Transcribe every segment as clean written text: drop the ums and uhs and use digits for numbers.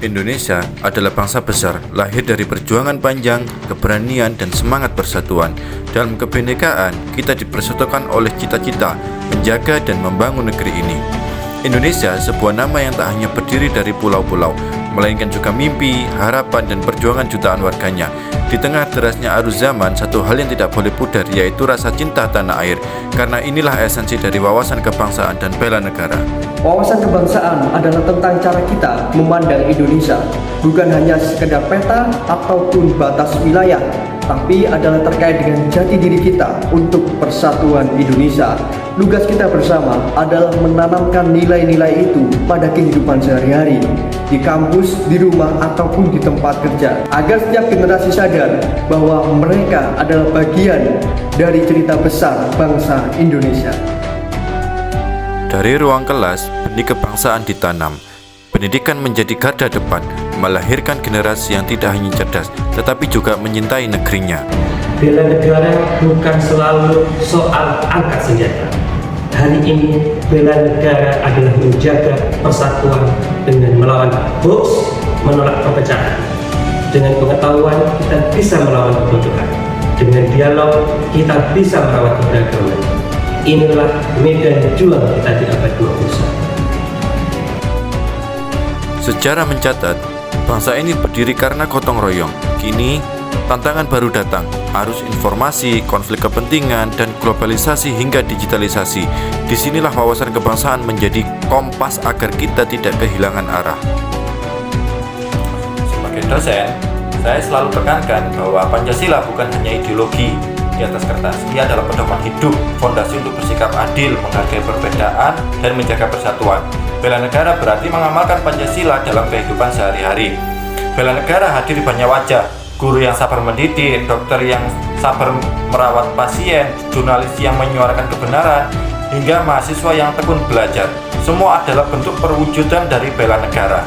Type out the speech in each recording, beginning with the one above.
Indonesia adalah bangsa besar, lahir dari perjuangan panjang, keberanian, dan semangat persatuan. Dalam kebinekaan, kita dipersatukan oleh cita-cita menjaga dan membangun negeri ini. Indonesia sebuah nama yang tak hanya berdiri dari pulau-pulau, melainkan juga mimpi, harapan, dan perjuangan jutaan warganya. Di tengah derasnya arus zaman, satu hal yang tidak boleh pudar, yaitu rasa cinta tanah air. Karena inilah esensi dari wawasan kebangsaan dan bela negara. Wawasan kebangsaan adalah tentang cara kita memandang Indonesia, bukan hanya sekedar peta ataupun batas wilayah, tapi adalah terkait dengan jati diri kita untuk persatuan Indonesia. Tugas kita bersama adalah menanamkan nilai-nilai itu pada kehidupan sehari-hari, di kampus, di rumah, ataupun di tempat kerja, agar setiap generasi sadar bahwa mereka adalah bagian dari cerita besar bangsa Indonesia. Dari ruang kelas, benih kebangsaan ditanam. Pendidikan menjadi garda depan, melahirkan generasi yang tidak hanya cerdas, tetapi juga menyintai negerinya. Bela negara bukan selalu soal angkat senjata. Hari ini, bela negara adalah menjaga persatuan dengan melawan hoax, menolak perpecahan. Dengan pengetahuan, kita bisa melawan kebodohan. Dengan dialog, kita bisa merawat keberagaman. Inilah medan juang kita di abad 21. Sejarah mencatat, bangsa ini berdiri karena gotong royong. Kini, tantangan baru datang, arus informasi, konflik kepentingan, dan globalisasi hingga digitalisasi. Disinilah wawasan kebangsaan menjadi kompas agar kita tidak kehilangan arah. Sebagai dosen, saya selalu tekankan bahwa Pancasila bukan hanya ideologi di atas kertas. Ia adalah pedoman hidup, fondasi untuk bersikap adil, menghargai perbedaan, dan menjaga persatuan. Bela negara berarti mengamalkan Pancasila dalam kehidupan sehari-hari. Bela negara hadir di banyak wajah, guru yang sabar mendidik, dokter yang sabar merawat pasien, jurnalis yang menyuarakan kebenaran, hingga mahasiswa yang tekun belajar. Semua adalah bentuk perwujudan dari bela negara.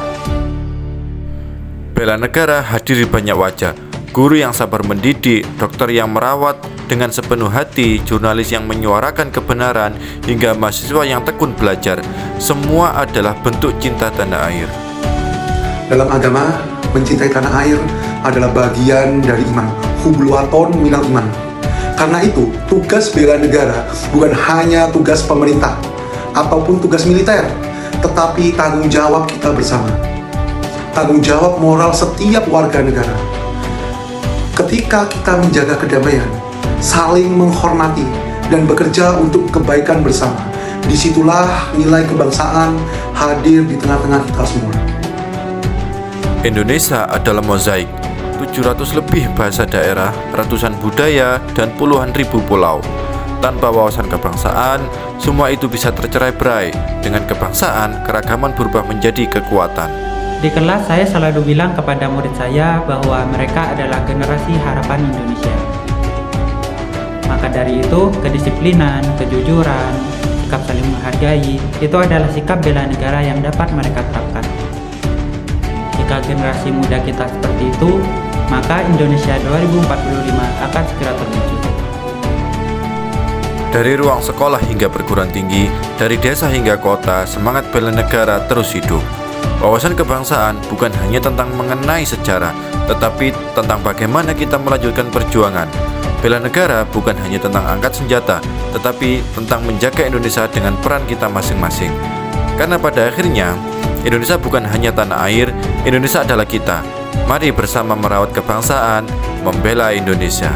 Bela negara hadir di banyak wajah, guru yang sabar mendidik, dokter yang merawat dengan sepenuh hati, jurnalis yang menyuarakan kebenaran, hingga mahasiswa yang tekun belajar. Semua adalah bentuk cinta tanah air. Dalam agama, mencintai tanah air adalah bagian dari iman. Hubul waton minal iman. Karena itu, tugas bela negara bukan hanya tugas pemerintah ataupun tugas militer, tetapi tanggung jawab kita bersama. Tanggung jawab moral setiap warga negara. Ketika kita menjaga kedamaian, saling menghormati, dan bekerja untuk kebaikan bersama, disitulah nilai kebangsaan hadir di tengah-tengah kita semua. Indonesia adalah mozaik, 700 lebih bahasa daerah, ratusan budaya, dan puluhan ribu pulau. Tanpa wawasan kebangsaan, semua itu bisa tercerai-berai. Dengan kebangsaan, keragaman berubah menjadi kekuatan. Di kelas saya selalu bilang kepada murid saya bahwa mereka adalah generasi harapan Indonesia. Maka dari itu, kedisiplinan, kejujuran, sikap saling menghargai, itu adalah sikap bela negara yang dapat mereka terapkan. Jika generasi muda kita seperti itu, maka Indonesia 2045 akan segera terwujud. Dari ruang sekolah hingga perguruan tinggi, dari desa hingga kota, semangat bela negara terus hidup. Wawasan kebangsaan bukan hanya tentang mengenai sejarah, tetapi tentang bagaimana kita melanjutkan perjuangan. Bela negara bukan hanya tentang angkat senjata, tetapi tentang menjaga Indonesia dengan peran kita masing-masing. Karena pada akhirnya, Indonesia bukan hanya tanah air, Indonesia adalah kita. Mari bersama merawat kebangsaan, membela Indonesia.